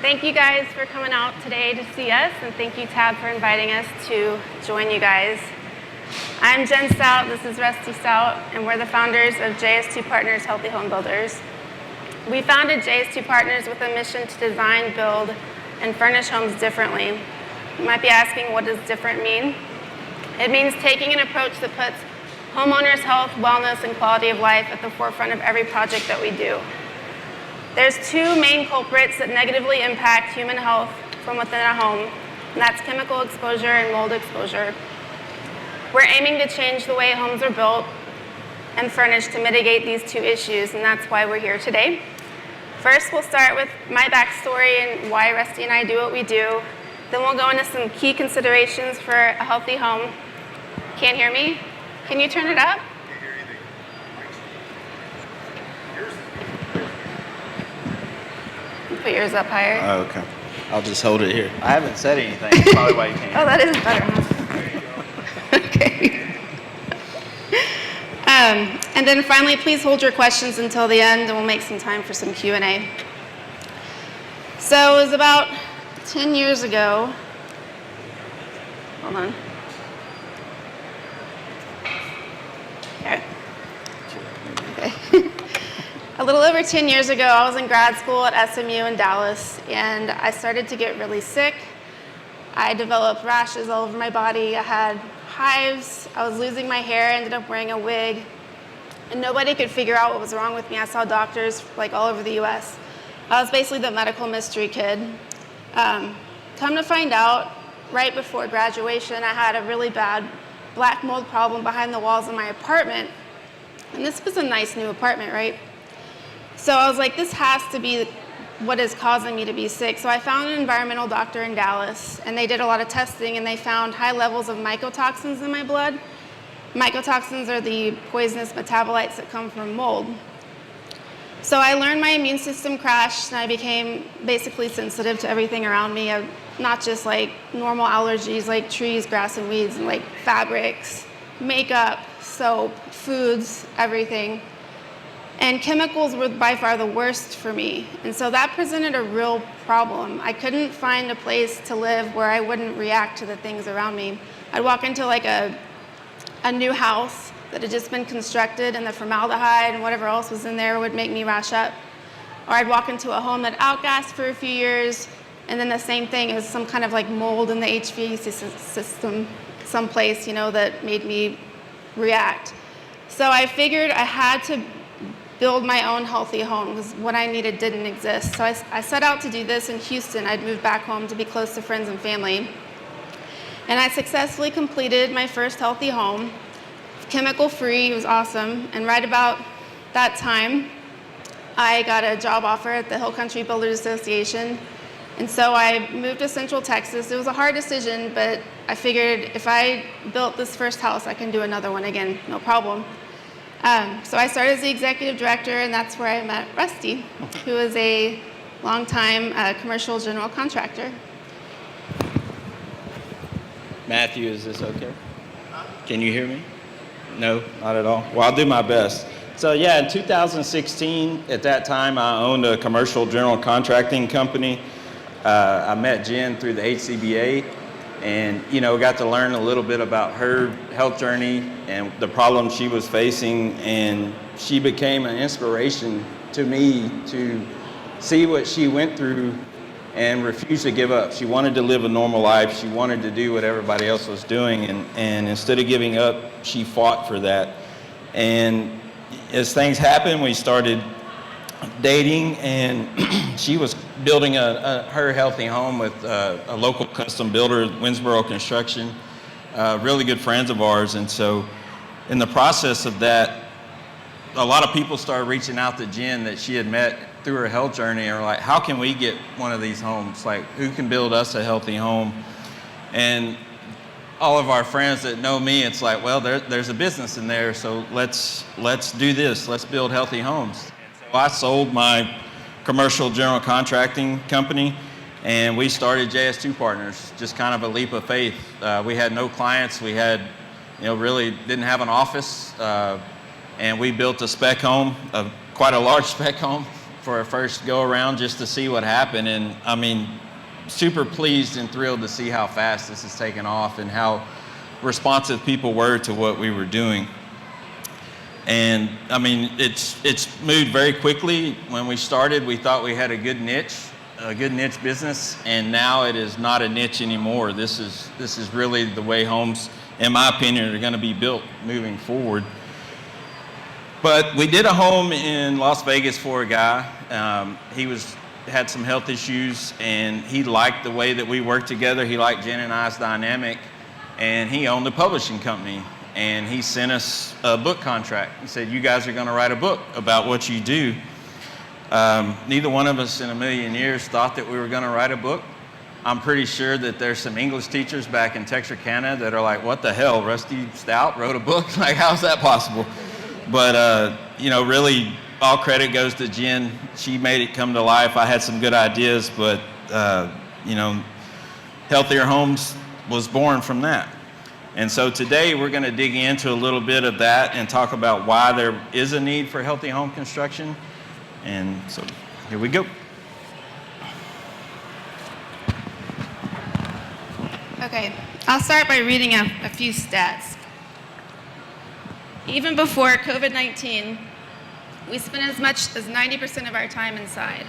Thank you guys for coming out today to see us, and thank you, Tab, for inviting us to join you guys. I'm Jen Stout, this is Rusty Stout, and we're the founders of JS2 Partners Healthy Home Builders. We founded JS2 Partners with a mission to design, build, and furnish homes differently. You might be asking, what does different mean? It means taking an approach that puts homeowners' health, wellness, and quality of life at the forefront of every project that we do. There's two main culprits that negatively impact human health from within a home, and that's chemical exposure and mold exposure. We're aiming to change the way homes are built and furnished to mitigate these two issues, and that's why we're here today. First, we'll start with my backstory and why Rusty and I do what we do. Then we'll go into some key considerations for a healthy home. Can't hear me? Can you turn it up? Can't hear anything. Put yours up higher. Oh, okay. I'll just hold it here. I haven't said anything. That's probably why you can't. Oh, that is better, huh? There you go. Okay. And then finally, please hold your questions until the end, and we'll make some time for some Q&A. So it was about 10 years ago. Hold on. Okay. A little over 10 years ago, I was in grad school at SMU in Dallas, and I started to get really sick. I developed rashes all over my body. I had hives. I was losing my hair. I ended up wearing a wig. And nobody could figure out what was wrong with me. I saw doctors like all over the US. I was basically the medical mystery kid. Come to find out, right before graduation, I had a really bad black mold problem behind the walls of my apartment. And this was a nice new apartment, right? So I was like, this has to be what is causing me to be sick. So I found an environmental doctor in Dallas, and they did a lot of testing, and they found high levels of mycotoxins in my blood. Mycotoxins are the poisonous metabolites that come from mold. So I learned my immune system crashed, and I became basically sensitive to everything around me, not just like normal allergies like trees, grass, and weeds, and like fabrics, makeup, soap, foods, everything. And chemicals were by far the worst for me. And so that presented a real problem. I couldn't find a place to live where I wouldn't react to the things around me. I'd walk into like a new house that had just been constructed, and the formaldehyde and whatever else was in there would make me rash up. Or I'd walk into a home that outgassed for a few years, and then the same thing, it was some kind of like mold in the HVAC system someplace, that made me react. So I figured I had to build my own healthy home because what I needed didn't exist. So I set out to do this in Houston. I'd moved back home to be close to friends and family. And I successfully completed my first healthy home, chemical-free. It was awesome. And right about that time, I got a job offer at the Hill Country Builders Association. And so I moved to Central Texas. It was a hard decision, but I figured if I built this first house, I can do another one again, no problem. So I started as the executive director, and that's where I met Rusty, who is a longtime commercial general contractor. Matthew, is this okay? Can you hear me? No, not at all. Well, I'll do my best. So yeah, in 2016, at that time, I owned a commercial general contracting company. I met Jen through the HCBA, and got to learn a little bit about her health journey and the problems she was facing, and she became an inspiration to me to see what she went through and refused to give up. She wanted to live a normal life. She wanted to do what everybody else was doing, and instead of giving up, she fought for that. And as things happened, we started dating, and she was building her healthy home with a local custom builder, Winsboro Construction, really good friends of ours. And so in the process of that, a lot of people started reaching out to Jen that she had met through her health journey, and were like, how can we get one of these homes? Like, who can build us a healthy home? And all of our friends that know me, it's like, well, there's a business in there, so let's do this. Let's build healthy homes. And so I sold my commercial general contracting company, and we started JS2 Partners, just kind of a leap of faith. We had no clients. We had, really didn't have an office, and we built a spec home, quite a large spec home for a first go around just to see what happened. And I mean, super pleased and thrilled to see how fast this has taken off and how responsive people were to what we were doing. And I mean, it's moved very quickly. When we started, we thought we had a good niche business, and now it is not a niche anymore. This is really the way homes, in my opinion, are going to be built moving forward. But we did a home in Las Vegas for a guy. He had some health issues, and he liked the way that we worked together. He liked Jen and I's dynamic, and he owned a publishing company. And he sent us a book contract. He said, "You guys are going to write a book about what you do." Neither one of us in a million years thought that we were going to write a book. I'm pretty sure that there's some English teachers back in Texarkana that are like, "What the hell, Rusty Stout wrote a book? Like, how's that possible?" But, really, all credit goes to Jen. She made it come to life. I had some good ideas, but, Healthier Homes was born from that. And so today we're going to dig into a little bit of that and talk about why there is a need for healthy home construction. And so here we go. Okay, I'll start by reading a few stats. Even before COVID-19, we spent as much as 90% of our time inside.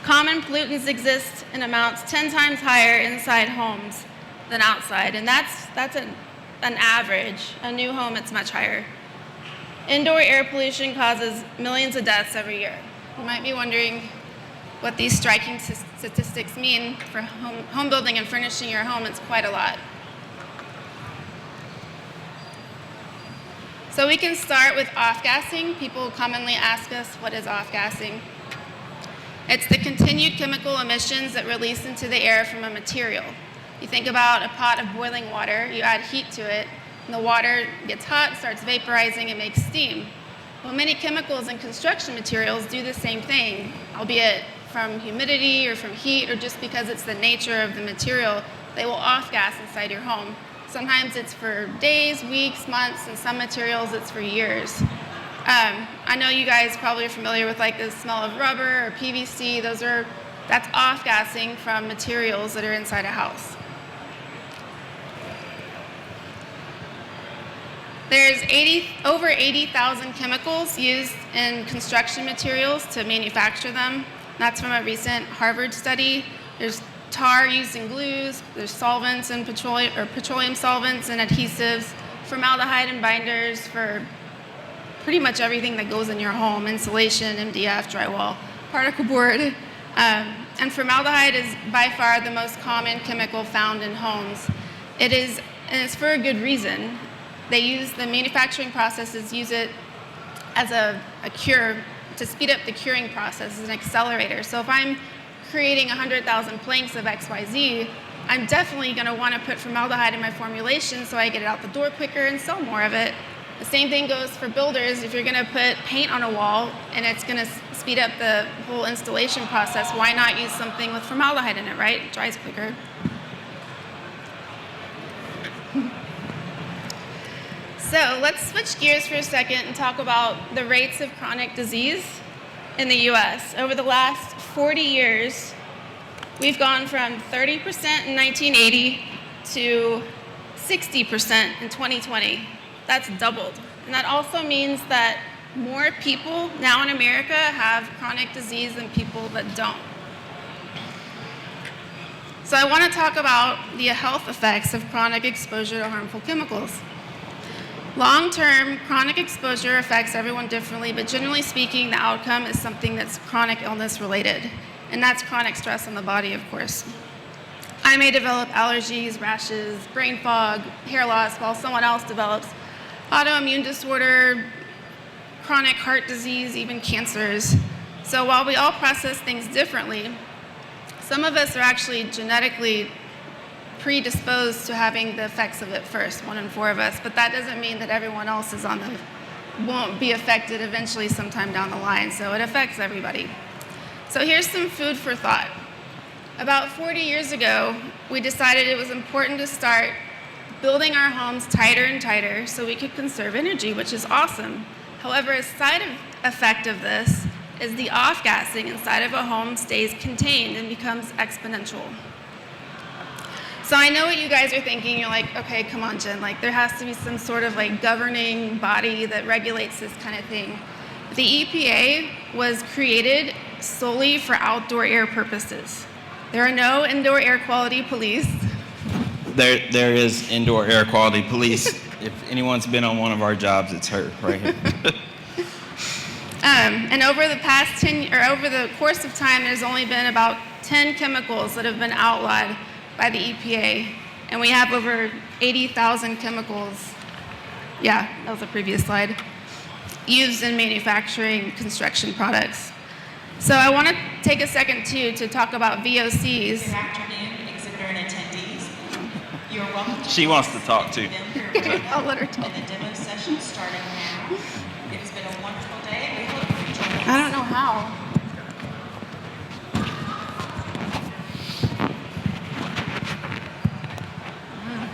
Common pollutants exist in amounts 10 times higher inside homes than outside, and that's an average. A new home, it's much higher. Indoor air pollution causes millions of deaths every year. You might be wondering what these striking statistics mean for home building and furnishing your home. It's quite a lot. So we can start with off-gassing. People commonly ask us, what is off-gassing? It's the continued chemical emissions that release into the air from a material. You think about a pot of boiling water, you add heat to it, and the water gets hot, starts vaporizing, and makes steam. Well, many chemicals in construction materials do the same thing, albeit from humidity or from heat or just because it's the nature of the material, they will off-gas inside your home. Sometimes it's for days, weeks, months, and some materials it's for years. I know you guys probably are familiar with like the smell of rubber or PVC. That's off-gassing from materials that are inside a house. There's over 80,000 chemicals used in construction materials to manufacture them. That's from a recent Harvard study. There's tar used in glues, there's solvents and petroleum solvents and adhesives, formaldehyde and binders for pretty much everything that goes in your home, insulation, MDF, drywall, particle board. And formaldehyde is by far the most common chemical found in homes. And it's for a good reason. The manufacturing processes use it as a cure to speed up the curing process, as an accelerator. So if I'm creating 100,000 planks of XYZ, I'm definitely going to want to put formaldehyde in my formulation so I get it out the door quicker and sell more of it. The same thing goes for builders. If you're going to put paint on a wall and it's going to speed up the whole installation process, why not use something with formaldehyde in it, right? It dries quicker. So let's switch gears for a second and talk about the rates of chronic disease in the US. Over the last 40 years, we've gone from 30% in 1980 to 60% in 2020. That's doubled. And that also means that more people now in America have chronic disease than people that don't. So I want to talk about the health effects of chronic exposure to harmful chemicals. Long-term chronic exposure affects everyone differently, but generally speaking, the outcome is something that's chronic illness related, and that's chronic stress on the body, of course. I may develop allergies, rashes, brain fog, hair loss, while someone else develops autoimmune disorder, chronic heart disease, even cancers. So while we all process things differently, some of us are actually genetically predisposed to having the effects of it first, 1 in 4 of us, but that doesn't mean that everyone else won't be affected eventually sometime down the line, so it affects everybody. So here's some food for thought. About 40 years ago, we decided it was important to start building our homes tighter and tighter so we could conserve energy, which is awesome. However, a side effect of this is the off-gassing inside of a home stays contained and becomes exponential. So I know what you guys are thinking. You're like, okay, come on, Jen. Like, there has to be some sort of like governing body that regulates this kind of thing. The EPA was created solely for outdoor air purposes. There are no indoor air quality police. There is indoor air quality police. If anyone's been on one of our jobs, it's her right here. And over the course of time, there's only been about 10 chemicals that have been outlawed by the EPA, and we have over 80,000 chemicals. Yeah, that was the previous slide. Used in manufacturing construction products. So I want to take a second too to talk about VOCs. Good afternoon, exhibitor and attendees. You're welcome to She wants to talk too. I'll let her talk. And the demo session starting now. It's been a wonderful day. We hope you join us. I don't know how.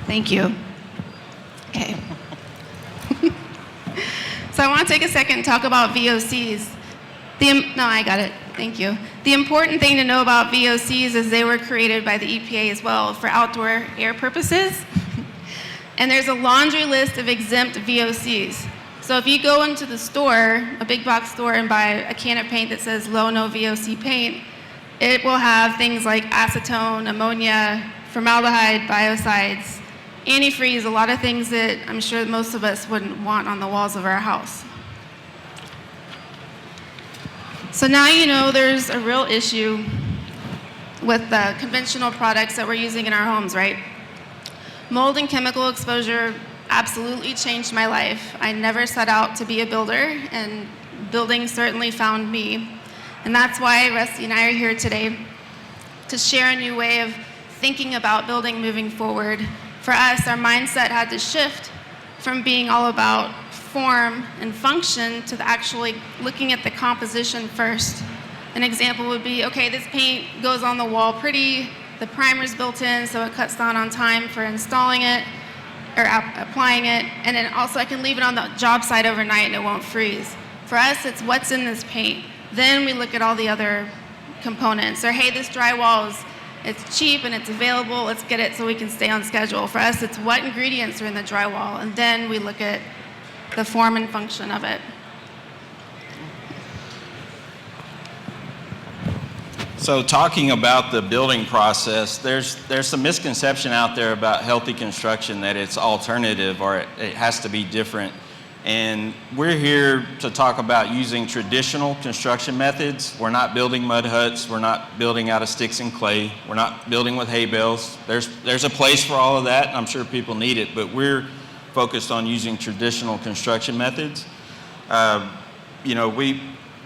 Thank you. Okay. So I want to take a second and talk about VOCs. No, I got it. Thank you. The important thing to know about VOCs is they were created by the EPA as well for outdoor air purposes. And there's a laundry list of exempt VOCs. So if you go into the store, a big box store, and buy a can of paint that says low no VOC paint, it will have things like acetone, ammonia, formaldehyde, biocides, antifreeze, a lot of things that I'm sure most of us wouldn't want on the walls of our house. So now you know there's a real issue with the conventional products that we're using in our homes, right? Mold and chemical exposure absolutely changed my life. I never set out to be a builder, and building certainly found me. And that's why Rusty and I are here today to share a new way of thinking about building moving forward. For us, our mindset had to shift from being all about form and function to actually looking at the composition first. An example would be, okay, this paint goes on the wall pretty, the primer's built in, so it cuts down on time for installing it or applying it, and then also I can leave it on the job site overnight and it won't freeze. For us, it's what's in this paint. Then we look at all the other components. Or, hey, this drywall it's cheap and it's available, let's get it so we can stay on schedule. For us, it's what ingredients are in the drywall, and then we look at the form and function of it. So talking about the building process, there's some misconception out there about healthy construction that it's alternative or it has to be different. And we're here to talk about using traditional construction methods. We're not building mud huts. We're not building out of sticks and clay. We're not building with hay bales. There's a place for all of that. I'm sure people need it, but we're focused on using traditional construction methods.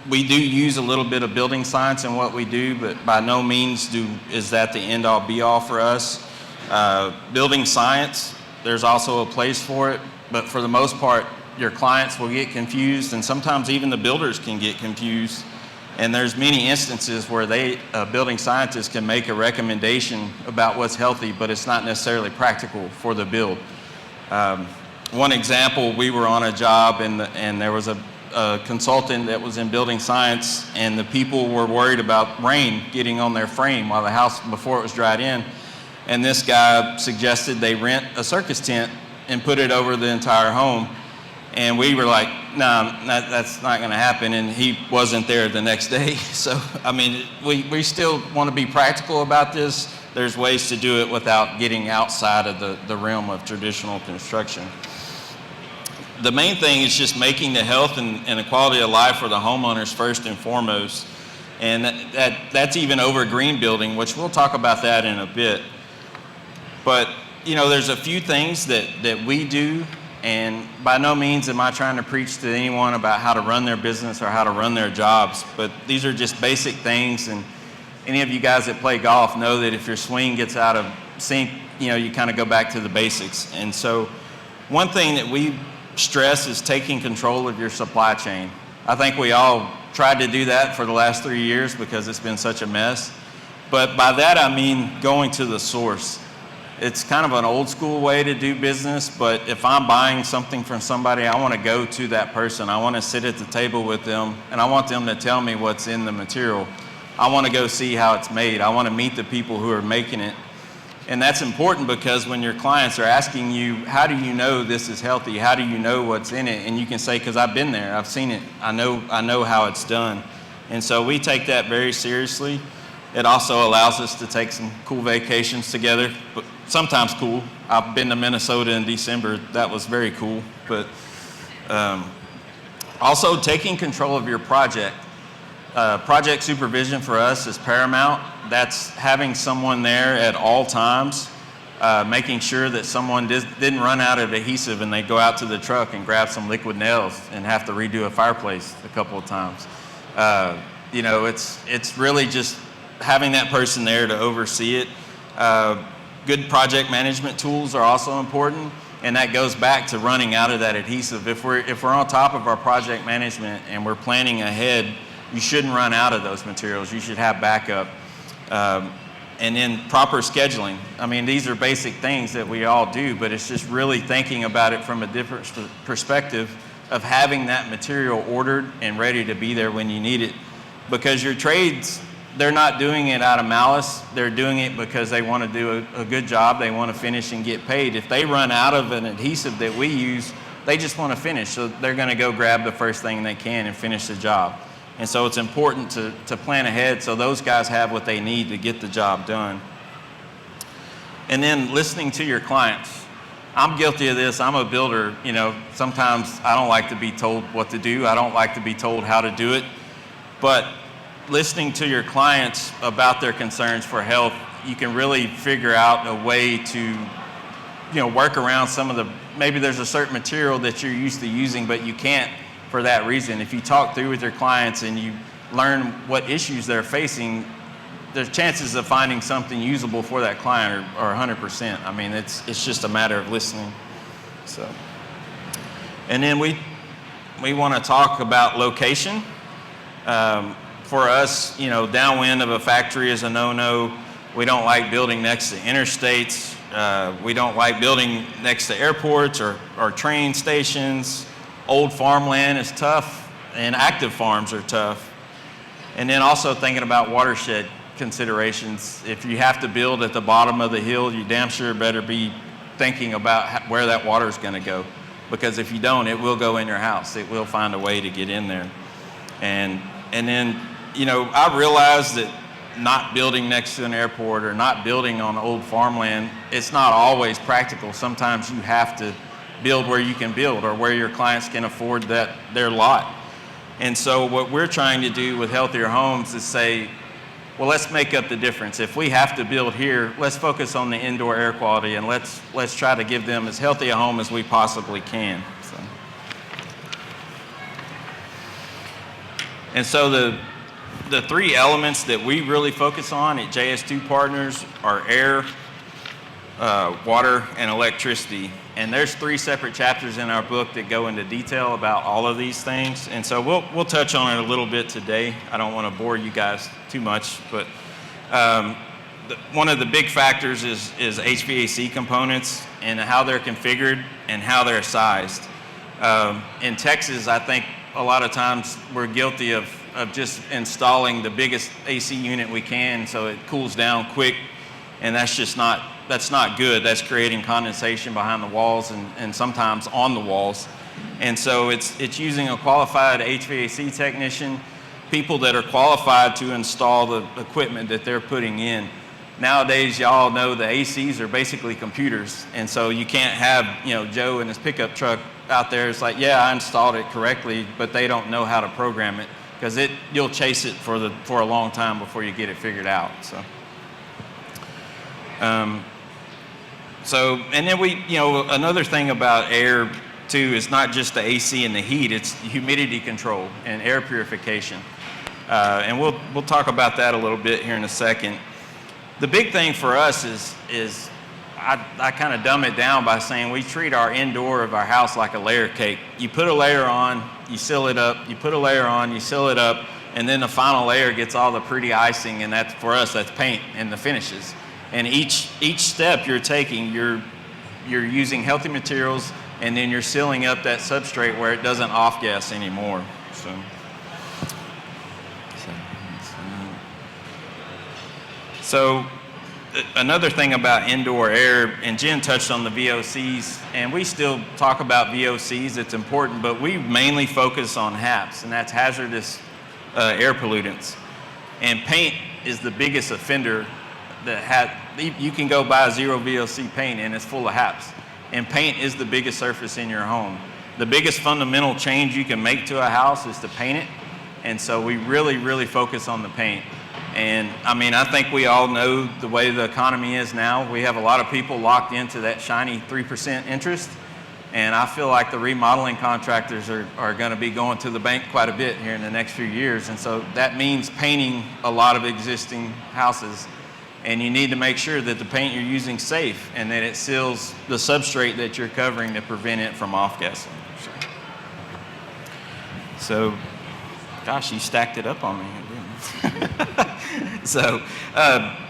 We do use a little bit of building science in what we do, but by no means is that the end all be all for us. Building science, there's also a place for it, but for the most part, your clients will get confused, and sometimes even the builders can get confused. And there's many instances where building scientists can make a recommendation about what's healthy, but it's not necessarily practical for the build. One example, we were on a job and there was a consultant that was in building science, and the people were worried about rain getting on their frame while the house, before it was dried in. And this guy suggested they rent a circus tent and put it over the entire home. And we were like, no, that's not going to happen. And he wasn't there the next day. So, I mean, we still want to be practical about this. There's ways to do it without getting outside of the realm of traditional construction. The main thing is just making the health and the quality of life for the homeowners first and foremost. And that's even over green building, which we'll talk about that in a bit. But, there's a few things that we do. And by no means am I trying to preach to anyone about how to run their business or how to run their jobs, but these are just basic things. And any of you guys that play golf know that if your swing gets out of sync, you kind of go back to the basics. And so one thing that we stress is taking control of your supply chain. I think we all tried to do that for the last 3 years because it's been such a mess. But by that I mean going to the source. It's kind of an old school way to do business, but if I'm buying something from somebody, I want to go to that person. I want to sit at the table with them, and I want them to tell me what's in the material. I want to go see how it's made. I want to meet the people who are making it. And that's important because when your clients are asking you, how do you know this is healthy? How do you know what's in it? And you can say, because I've been there, I've seen it, I know how it's done. And so we take that very seriously. It also allows us to take some cool vacations together, but sometimes cool. I've been to Minnesota in December. That was very cool. But also taking control of your project. Project supervision for us is paramount. That's having someone there at all times, making sure that someone didn't run out of adhesive and they go out to the truck and grab some liquid nails and have to redo a fireplace a couple of times. It's really just having that person there to oversee it. Good project management tools are also important, and that goes back to running out of that adhesive. If we're on top of our project management and we're planning ahead, you shouldn't run out of those materials. You should have backup. And then proper scheduling. I mean, these are basic things that we all do, but it's just really thinking about it from a different perspective of having that material ordered and ready to be there when you need it. Because your trades, they're not doing it out of malice. They're doing it because they want to do a good job. They want to finish and get paid. If they run out of an adhesive that we use, they just want to finish. So they're going to go grab the first thing they can and finish the job. And so it's important to plan ahead so those guys have what they need to get the job done. And then listening to your clients. I'm guilty of this. I'm a builder. Sometimes I don't like to be told what to do. I don't like to be told how to do it. But listening to your clients about their concerns for health, you can really figure out a way to, work around some of the, maybe there's a certain material that you're used to using, but you can't for that reason. If you talk through with your clients and you learn what issues they're facing, the chances of finding something usable for that client are 100%. I mean, it's just a matter of listening. So, and then we want to talk about location. For us, downwind of a factory is a no-no. We don't like building next to interstates. We don't like building next to airports or train stations. Old farmland is tough, and active farms are tough. And then also thinking about watershed considerations. If you have to build at the bottom of the hill, you damn sure better be thinking about where that water is going to go. Because if you don't, it will go in your house. It will find a way to get in there. And then, I realize that not building next to an airport or not building on old farmland, it's not always practical. Sometimes you have to build where you can build or where your clients can afford their lot. And so what we're trying to do with Healthier Homes is say, well, let's make up the difference. If we have to build here, let's focus on the indoor air quality and let's try to give them as healthy a home as we possibly can. And so the three elements that we really focus on at JS2 Partners are air, water, and electricity. And there's 3 separate chapters in our book that go into detail about all of these things. And so we'll touch on it a little bit today. I don't want to bore you guys too much, but one of the big factors is HVAC components and how they're configured and how they're sized. In Texas, I think a lot of times we're guilty of just installing the biggest AC unit we can so it cools down quick, and that's not good. That's creating condensation behind the walls and sometimes on the walls. And so it's using a qualified HVAC technician, people that are qualified to install the equipment that they're putting in. Nowadays, y'all know the ACs are basically computers, and so you can't have Joe in his pickup truck out there. It's like, yeah, I installed it correctly, but they don't know how to program it because you'll chase it for a long time before you get it figured out. So, and then another thing about air too is not just the AC and the heat, it's humidity control and air purification. And we'll talk about that a little bit here in a second. The big thing for us is I kind of dumb it down by saying we treat our indoor of our house like a layer cake. You put a layer on, you seal it up, you put a layer on, you seal it up, and then the final layer gets all the pretty icing, and for us, that's paint and the finishes. And each step you're taking, you're using healthy materials, and then you're sealing up that substrate where it doesn't off-gas anymore. So another thing about indoor air, and Jen touched on the VOCs, and we still talk about VOCs, it's important, but we mainly focus on HAPs, and that's hazardous air pollutants. And paint is the biggest offender you can go buy a zero VOC paint and it's full of HAPs. And paint is the biggest surface in your home. The biggest fundamental change you can make to a house is to paint it. And so we really, really focus on the paint. And I mean, I think we all know the way the economy is now. We have a lot of people locked into that shiny 3% interest. And I feel like the remodeling contractors are going to be going to the bank quite a bit here in the next few years. And so that means painting a lot of existing houses. And you need to make sure that the paint you're using is safe and that it seals the substrate that you're covering to prevent it from off-gassing. So, gosh, you stacked it up on me. So,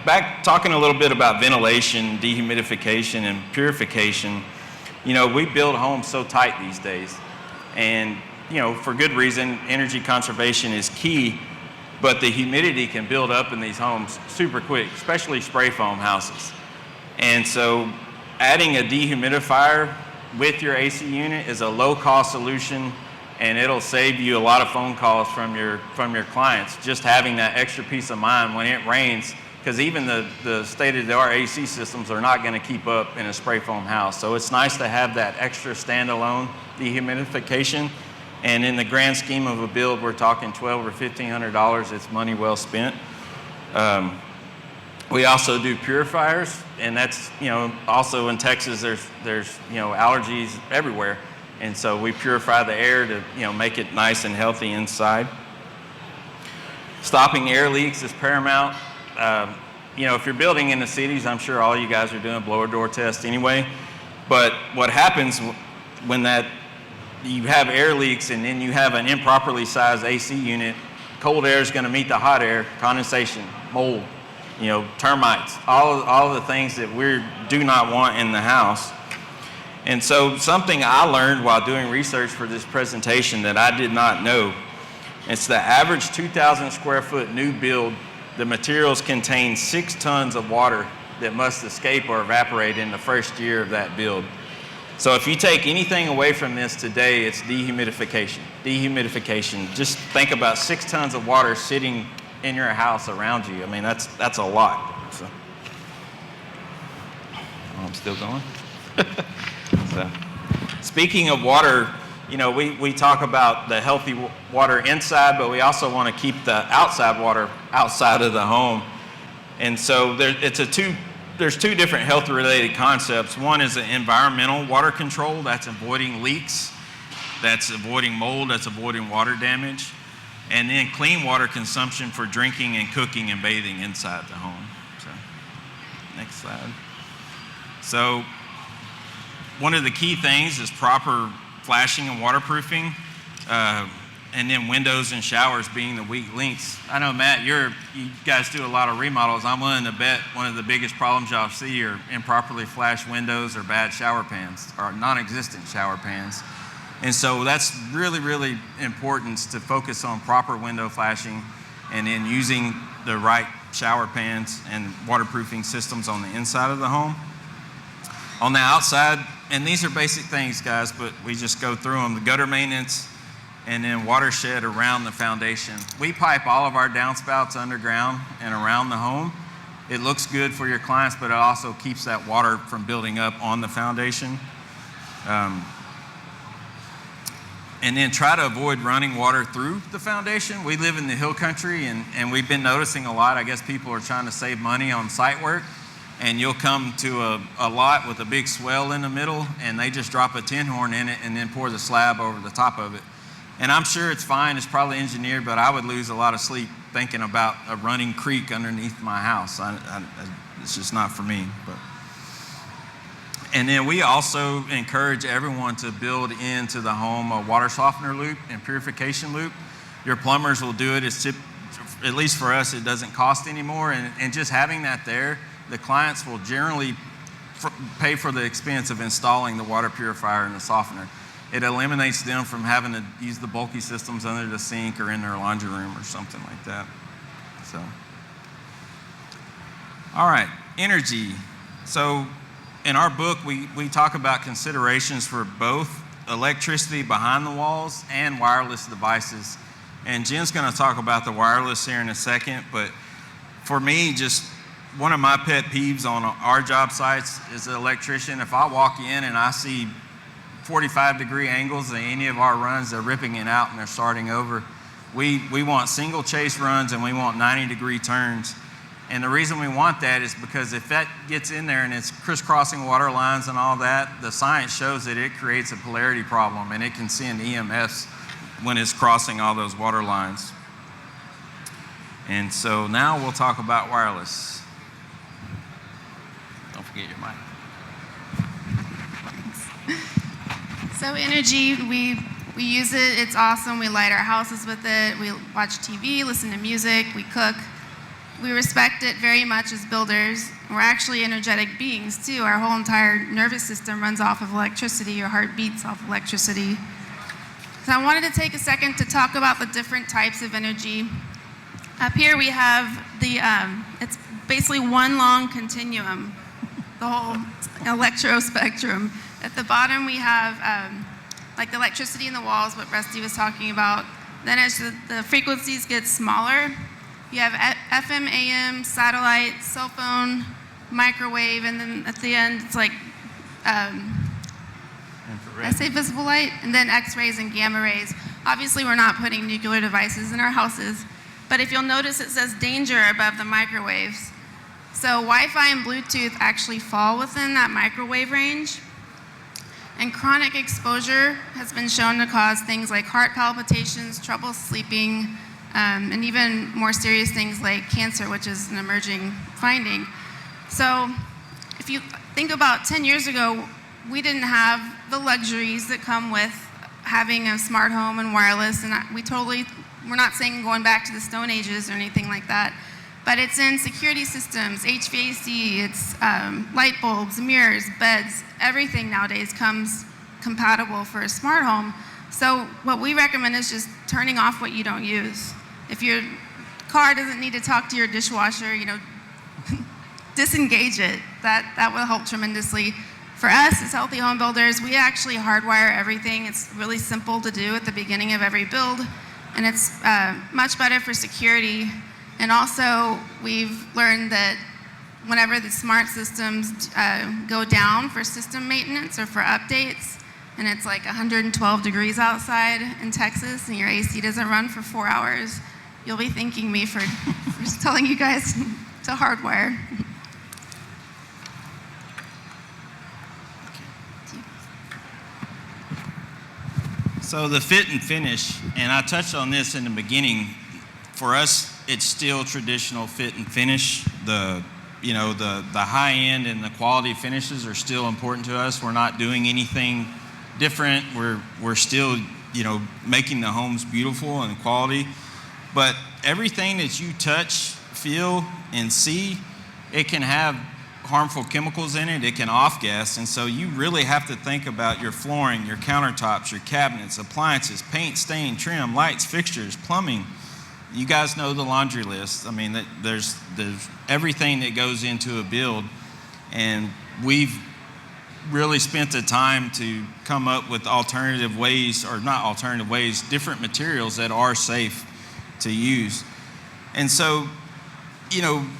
back talking a little bit about ventilation, dehumidification, and purification. You know, we build homes so tight these days. And, you know, for good reason, energy conservation is key. But the humidity can build up in these homes super quick, especially spray foam houses. And so adding a dehumidifier with your AC unit is a low-cost solution, and it'll save you a lot of phone calls from your clients, just having that extra peace of mind when it rains, because even the state-of-the-art AC systems are not going to keep up in a spray foam house. So it's nice to have that extra standalone dehumidification. And in the grand scheme of a build, we're talking $1,200 or $1,500. It's money well spent. We also do purifiers, and that's, you know, also in Texas, there's you know, allergies everywhere. And so we purify the air to, you know, make it nice and healthy inside. Stopping air leaks is paramount. You know, if you're building in the cities, I'm sure all you guys are doing blower door tests anyway. But what happens when you have air leaks and then you have an improperly sized AC unit, cold air is going to meet the hot air, condensation, mold, you know, termites, all of the things that we do not want in the house. And so something I learned while doing research for this presentation that I did not know, it's the average 2,000 square foot new build, the materials contain 6 tons of water that must escape or evaporate in the first year of that build. So if you take anything away from this today, it's dehumidification. Dehumidification. Just think about 6 tons of water sitting in your house around you. I mean, that's a lot. So, I'm still going. So, speaking of water, you know, we talk about the healthy water inside, but we also want to keep the outside water outside of the home. And so there's two different health-related concepts. One is the environmental water control. That's avoiding leaks. That's avoiding mold. That's avoiding water damage. And then clean water consumption for drinking and cooking and bathing inside the home. So, next slide. So, one of the key things is proper flashing and waterproofing. And then windows and showers being the weak links. I know, Matt, you guys do a lot of remodels. I'm willing to bet one of the biggest problems y'all see are improperly flashed windows or bad shower pans, or non-existent shower pans. And so that's really, really important to focus on proper window flashing and then using the right shower pans and waterproofing systems on the inside of the home. On the outside, and these are basic things, guys, but we just go through them. The gutter maintenance, and then watershed around the foundation. We pipe all of our downspouts underground and around the home. It looks good for your clients, but it also keeps that water from building up on the foundation. And then try to avoid running water through the foundation. We live in the hill country, and we've been noticing a lot. I guess people are trying to save money on site work, and you'll come to a lot with a big swell in the middle, and they just drop a tin horn in it and then pour the slab over the top of it. And I'm sure it's fine, it's probably engineered, but I would lose a lot of sleep thinking about a running creek underneath my house. It's just not for me. And then we also encourage everyone to build into the home a water softener loop and purification loop. Your plumbers will do it. It's at least for us, it doesn't cost anymore. And just having that there, the clients will generally pay for the expense of installing the water purifier and the softener. It eliminates them from having to use the bulky systems under the sink or in their laundry room or something like that. So, all right, energy. So in our book, we talk about considerations for both electricity behind the walls and wireless devices. And Jen's going to talk about the wireless here in a second, but for me, just one of my pet peeves on our job sites as an electrician, if I walk in and I see 45-degree angles in any of our runs, they're ripping it out and they're starting over. We want single chase runs and we want 90-degree turns. And the reason we want that is because if that gets in there and it's crisscrossing water lines and all that, the science shows that it creates a polarity problem and it can send EMFs when it's crossing all those water lines. And so now we'll talk about wireless. Don't forget your mic. So energy, we use it, it's awesome. We light our houses with it. We watch TV, listen to music, we cook. We respect it very much as builders. We're actually energetic beings too. Our whole entire nervous system runs off of electricity. Your heart beats off of electricity. So I wanted to take a second to talk about the different types of energy. Up here we have the, it's basically one long continuum, the whole electro spectrum. At the bottom we have like the electricity in the walls, what Rusty was talking about. Then as the frequencies get smaller, you have FM, AM, satellite, cell phone, microwave, and then at the end it's like, I say visible light, and then X-rays and gamma rays. Obviously we're not putting nuclear devices in our houses, but if you'll notice it says danger above the microwaves. So Wi-Fi and Bluetooth actually fall within that microwave range. And chronic exposure has been shown to cause things like heart palpitations, trouble sleeping, and even more serious things like cancer, which is an emerging finding. So if you think about 10 years ago, we didn't have the luxuries that come with having a smart home and wireless, and we're not saying going back to the Stone Ages or anything like that, but it's in security systems, HVAC, it's light bulbs, mirrors, beds, everything nowadays comes compatible for a smart home. So what we recommend is just turning off what you don't use. If your car doesn't need to talk to your dishwasher, disengage it. That will help tremendously. For us as healthy home builders, we actually hardwire everything. It's really simple to do at the beginning of every build, and it's much better for security. And also, we've learned that whenever the smart systems go down for system maintenance or for updates, and it's like 112 degrees outside in Texas, and your AC doesn't run for 4 hours, you'll be thanking me for telling you guys to hardwire. So the fit and finish, and I touched on this in the beginning, for us, it's still traditional fit and finish. The high end and the quality finishes are still important to us. We're not doing anything different. We're still, making the homes beautiful and quality. But everything that you touch, feel, and see, it can have harmful chemicals in it. It can off-gas. And so you really have to think about your flooring, your countertops, your cabinets, appliances, paint, stain, trim, lights, fixtures, plumbing. You guys know the laundry list. I mean, there's everything that goes into a build, and we've really spent the time to come up with alternative ways, or not alternative ways, different materials that are safe to use. And so,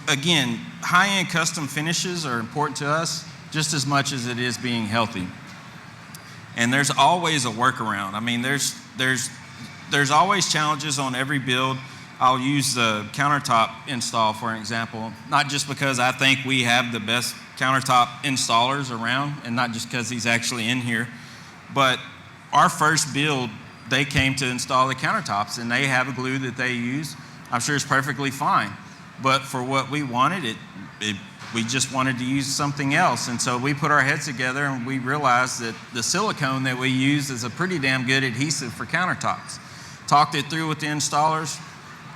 again, high-end custom finishes are important to us just as much as it is being healthy. And there's always a workaround. I mean, there's always challenges on every build. I'll use the countertop install for an example, not just because I think we have the best countertop installers around, and not just because he's actually in here, but our first build, they came to install the countertops, and they have a glue that they use. I'm sure it's perfectly fine, but for what we wanted, we just wanted to use something else, and so we put our heads together and we realized that the silicone that we use is a pretty damn good adhesive for countertops. Talked it through with the installers,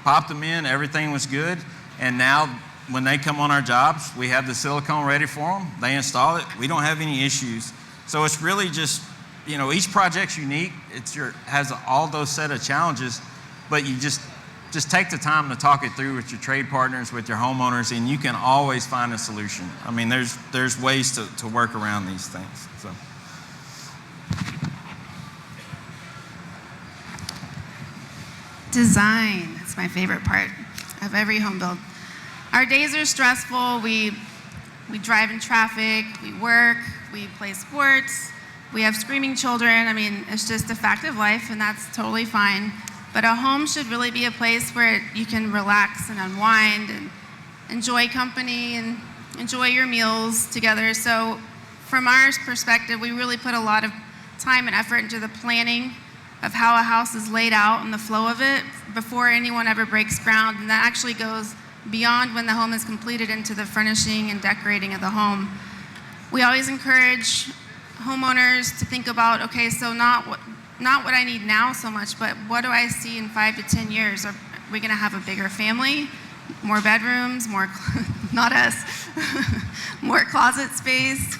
popped them in, everything was good, and now when they come on our jobs, we have the silicone ready for them. They install it. We don't have any issues. So it's really just, each project's unique. Has all those set of challenges, but you just take the time to talk it through with your trade partners, with your homeowners, and you can always find a solution. I mean, there's ways to work around these things. So. Design is my favorite part of every home build. Our days are stressful. We drive in traffic, we work, we play sports, we have screaming children. I mean, it's just a fact of life, and that's totally fine. But a home should really be a place where you can relax and unwind and enjoy company and enjoy your meals together. So from our perspective, we really put a lot of time and effort into the planning of how a house is laid out and the flow of it before anyone ever breaks ground. And that actually goes beyond when the home is completed into the furnishing and decorating of the home. We always encourage homeowners to think about, okay, so not what I need now so much, but what do I see in 5 to 10 years? Are we gonna have a bigger family, more bedrooms, not us, more closet space?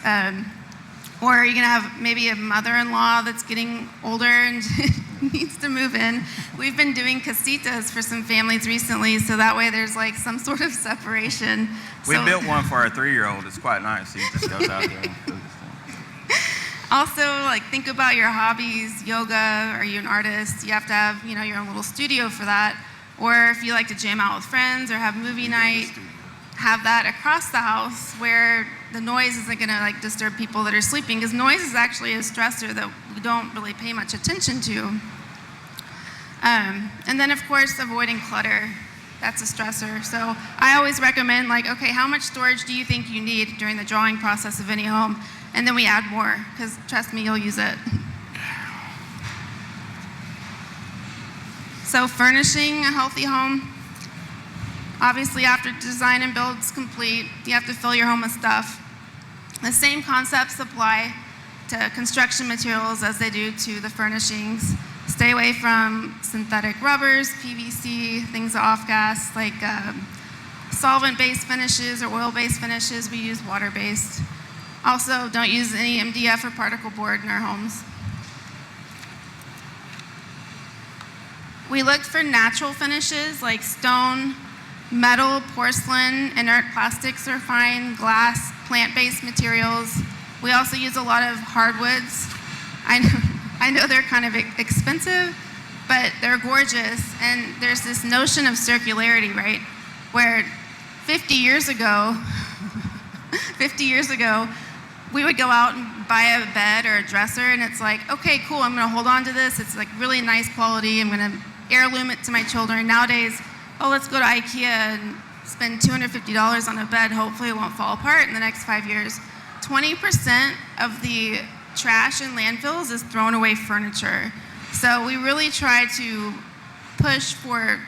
Or are you gonna have maybe a mother-in-law that's getting older and needs to move in? We've been doing casitas for some families recently, so that way there's like some sort of separation. We built one for our 3-year-old. It's quite nice. He just goes out there and does his thing. Also, like, think about your hobbies. Yoga, are you an artist? You have to have, your own little studio for that. Or if you like to jam out with friends or have movie night, have that across the house where the noise isn't gonna disturb people that are sleeping, because noise is actually a stressor that we don't really pay much attention to. And then of course, avoiding clutter. That's a stressor. So I always recommend okay, how much storage do you think you need during the drawing process of any home? And then we add more, because trust me, you'll use it. So furnishing a healthy home. Obviously, after design and build is complete, you have to fill your home with stuff. The same concepts apply to construction materials as they do to the furnishings. Stay away from synthetic rubbers, PVC, things off gas, like solvent-based finishes or oil-based finishes. We use water-based. Also, don't use any MDF or particle board in our homes. We looked for natural finishes like stone, metal, porcelain, inert plastics are fine, glass, plant-based materials. We also use a lot of hardwoods. I know they're kind of expensive, but they're gorgeous. And there's this notion of circularity, right? Where 50 years ago, we would go out and buy a bed or a dresser, and it's like, okay, cool, I'm gonna hold on to this. It's like really nice quality. I'm gonna heirloom it to my children. Nowadays, let's go to IKEA and spend $250 on a bed. Hopefully it won't fall apart in the next 5 years. 20% of the trash in landfills is thrown away furniture. So we really try to push for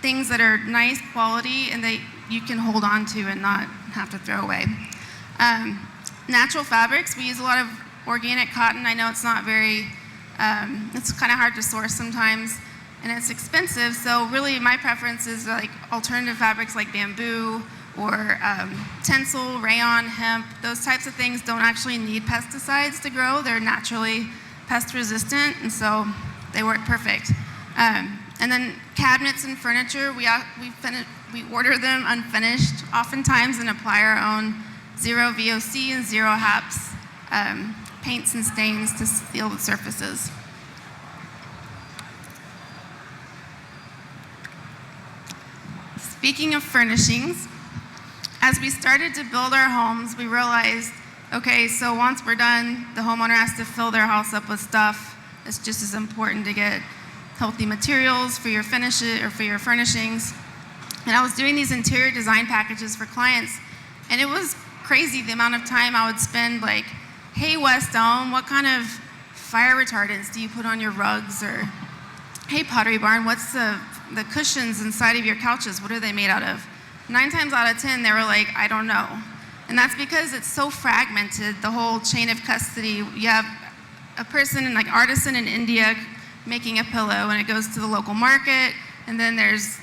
things that are nice quality and that you can hold on to and not have to throw away. Natural fabrics, we use a lot of organic cotton. I know it's not very, it's kind of hard to source sometimes, and it's expensive. So really my preference is alternative fabrics like bamboo or tencel, rayon, hemp. Those types of things don't actually need pesticides to grow. They're naturally pest resistant, and so they work perfect. And then cabinets and furniture, we order them unfinished oftentimes and apply our own zero VOC and zero HAPS paints and stains to seal the surfaces. Speaking of furnishings, as we started to build our homes, we realized, okay, so once we're done, the homeowner has to fill their house up with stuff. It's just as important to get healthy materials for your finishes or for your furnishings. And I was doing these interior design packages for clients, and it was crazy the amount of time I would spend hey, West Elm, what kind of fire retardants do you put on your rugs? Or, hey, Pottery Barn, what's the cushions inside of your couches, what are they made out of? 9 times out of 10, they were like, I don't know. And that's because it's so fragmented, the whole chain of custody. You have a person, artisan in India making a pillow, and it goes to the local market, and then there's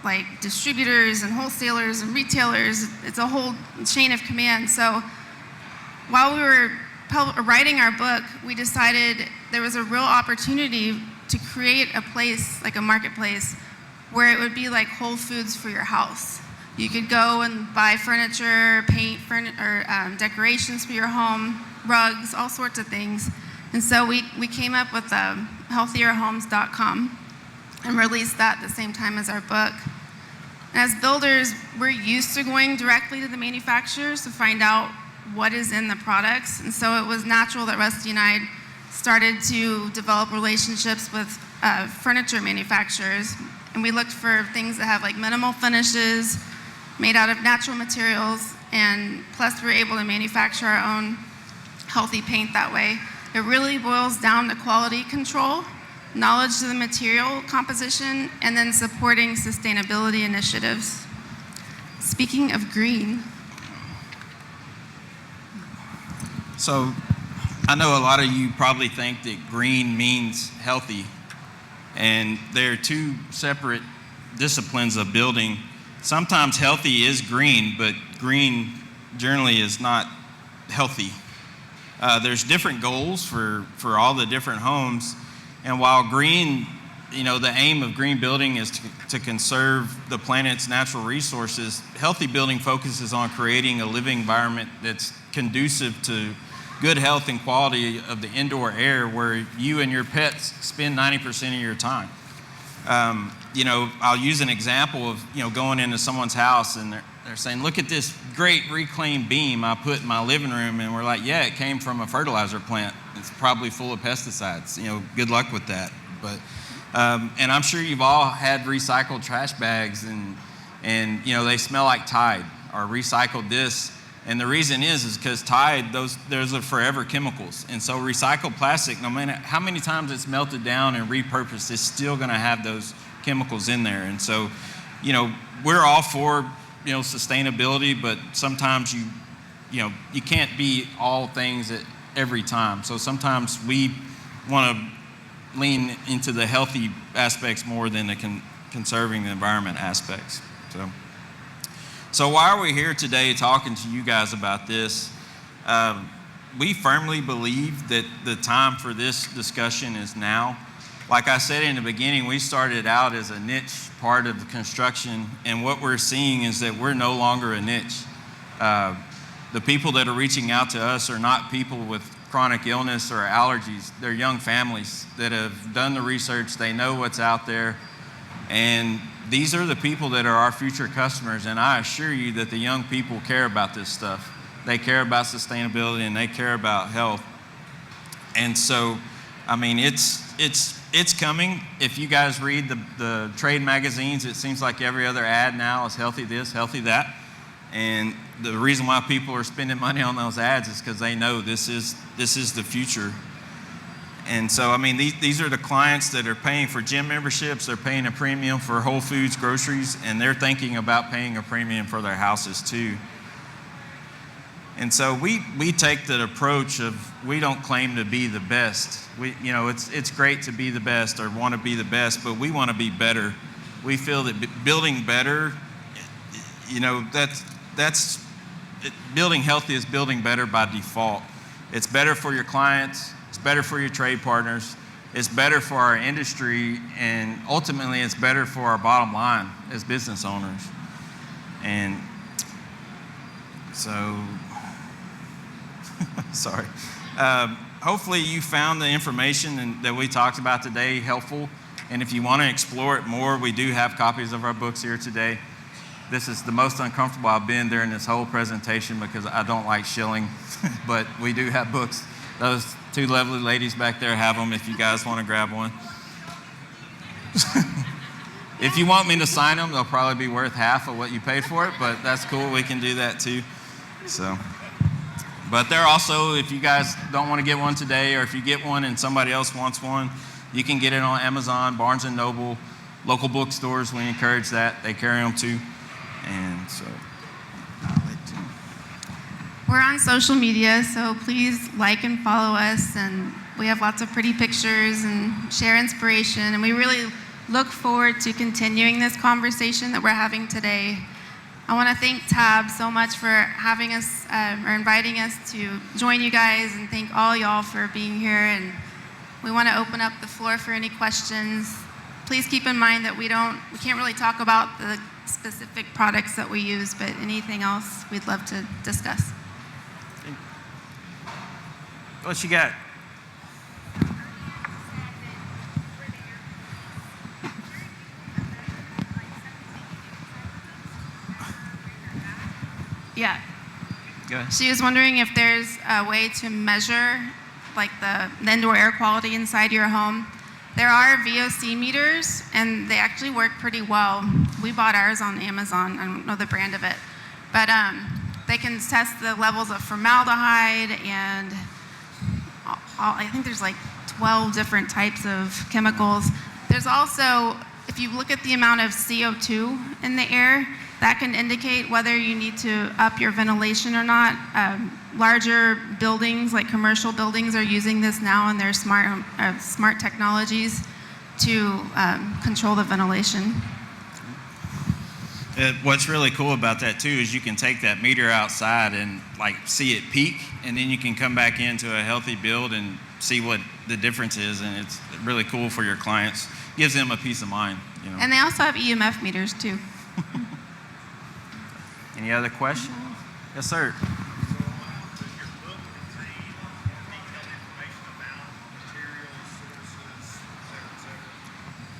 like distributors and wholesalers and retailers. It's a whole chain of command. So while we were writing our book, we decided there was a real opportunity to create a place, like a marketplace, where it would be like Whole Foods for your house. You could go and buy furniture, paint, or decorations for your home, rugs, all sorts of things. And so we came up with healthierhomes.com and released that at the same time as our book. And as builders, we're used to going directly to the manufacturers to find out what is in the products. And so it was natural that Rusty and I started to develop relationships with furniture manufacturers. And we looked for things that have like minimal finishes, made out of natural materials, and plus we're able to manufacture our own healthy paint that way. It really boils down to quality control, knowledge of the material composition, and then supporting sustainability initiatives. Speaking of green. So I know a lot of you probably think that green means healthy, and there are two separate disciplines of building. Sometimes healthy is green, but green generally is not healthy. There's different goals for all the different homes, and while green, the aim of green building is to conserve the planet's natural resources, healthy building focuses on creating a living environment that's conducive to good health and quality of the indoor air where you and your pets spend 90% of your time. I'll use an example of, going into someone's house and they're saying, look at this great reclaimed beam I put in my living room. And we're like, yeah, it came from a fertilizer plant. It's probably full of pesticides. Good luck with that. But, and I'm sure you've all had recycled trash bags and they smell like Tide or recycled this. And the reason is because Tide, those are forever chemicals. And so recycled plastic, no matter how many times it's melted down and repurposed, it's still going to have those chemicals in there. And so, we're all for, sustainability, but sometimes you can't be all things at every time. So sometimes we want to lean into the healthy aspects more than the conserving the environment aspects. So why are we here today talking to you guys about this? We firmly believe that the time for this discussion is now. Like I said in the beginning, we started out as a niche part of the construction, and what we're seeing is that we're no longer a niche. The people that are reaching out to us are not people with chronic illness or allergies. They're young families that have done the research, they know what's out there, and these are the people that are our future customers, and I assure you that the young people care about this stuff. They care about sustainability and they care about health. And so, it's coming. If you guys read the trade magazines, it seems like every other ad now is healthy this, healthy that. And the reason why people are spending money on those ads is because they know this is the future. And so, these are the clients that are paying for gym memberships, they're paying a premium for Whole Foods groceries, and they're thinking about paying a premium for their houses too. And so we take the approach of, we don't claim to be the best. It's great to be the best or want to be the best, but we want to be better. We feel that building better, building healthy is building better by default. It's better for your clients, it's better for your trade partners, it's better for our industry, and ultimately it's better for our bottom line as business owners. And so, sorry. Hopefully you found the information that we talked about today helpful. And if you want to explore it more, we do have copies of our books here today. This is the most uncomfortable I've been during this whole presentation because I don't like shilling, but we do have books. Those two lovely ladies back there have them if you guys want to grab one. If you want me to sign them, they'll probably be worth half of what you paid for it, but that's cool. We can do that too. So, but they're also, if you guys don't want to get one today, or if you get one and somebody else wants one, you can get it on Amazon, Barnes & Noble, local bookstores. We encourage that. They carry them too. And so, We're on social media, so please like and follow us. And we have lots of pretty pictures and share inspiration. And we really look forward to continuing this conversation that we're having today. I want to thank Tab so much for having us or inviting us to join you guys, and thank all y'all for being here. And we want to open up the floor for any questions. Please keep in mind that we can't really talk about the specific products that we use, but anything else we'd love to discuss. What you got? Yeah. Go ahead. She was wondering if there's a way to measure like the indoor air quality inside your home. There are VOC meters, and they actually work pretty well. We bought ours on Amazon. I don't know the brand of it. But they can test the levels of formaldehyde, and I think there's like 12 different types of chemicals. There's also, if you look at the amount of CO2 in the air, that can indicate whether you need to up your ventilation or not. Larger buildings, like commercial buildings, are using this now in their smart technologies to control the ventilation. What's really cool about that too is you can take that meter outside and like see it peak, and then you can come back into a healthy build and see what the difference is, and it's really cool for your clients. Gives them a peace of mind, you know. And they also have EMF meters too. Any other questions? Yes, sir.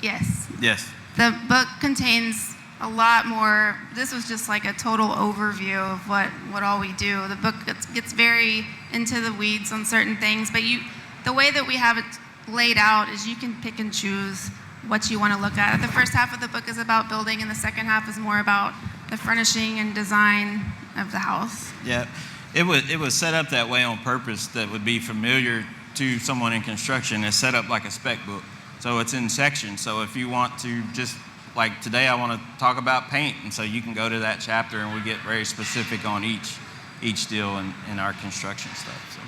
Yes. Yes. The book contains a lot more. This was just like a total overview of what all we do. The book gets very into the weeds on certain things, but the way that we have it laid out is you can pick and choose what you want to look at. The first half of the book is about building, and the second half is more about the furnishing and design of the house. Yeah, it was set up that way on purpose that would be familiar to someone in construction. It's set up like a spec book. So it's in sections. So if you want to just, like today I want to talk about paint, and so you can go to that chapter and we get very specific on each deal in our construction stuff. So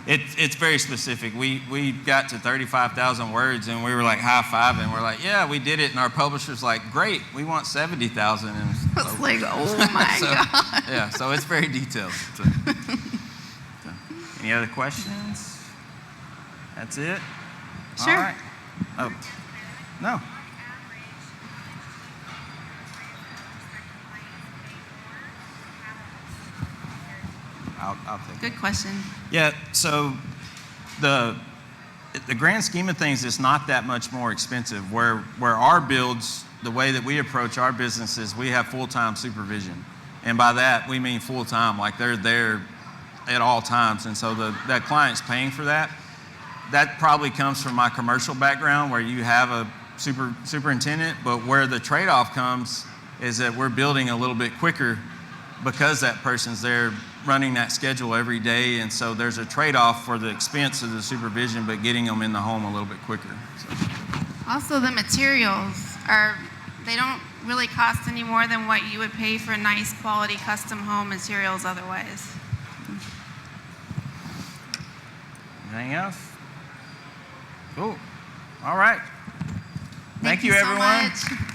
it's very specific. We got to 35,000 words and we were like high-fiving. We're like, yeah, we did it. And our publisher's like, great, we want 70,000. And It's like, oh my God. Yeah, so it's very detailed. So, any other questions? That's it? Sure. All right. Oh, no. I'll take it. Good question. Yeah, so the grand scheme of things is not that much more expensive. Where our builds, the way that we approach our businesses, we have full-time supervision. And by that, we mean full-time, like they're there at all times. And so that client's paying for that. That probably comes from my commercial background where you have a superintendent, but where the trade-off comes is that we're building a little bit quicker because that person's there running that schedule every day, and so there's a trade-off for the expense of the supervision, but getting them in the home a little bit quicker. So. Also, the materials they don't really cost any more than what you would pay for nice quality custom home materials otherwise. Anything else? Cool. All right. Thank you, you so everyone. much.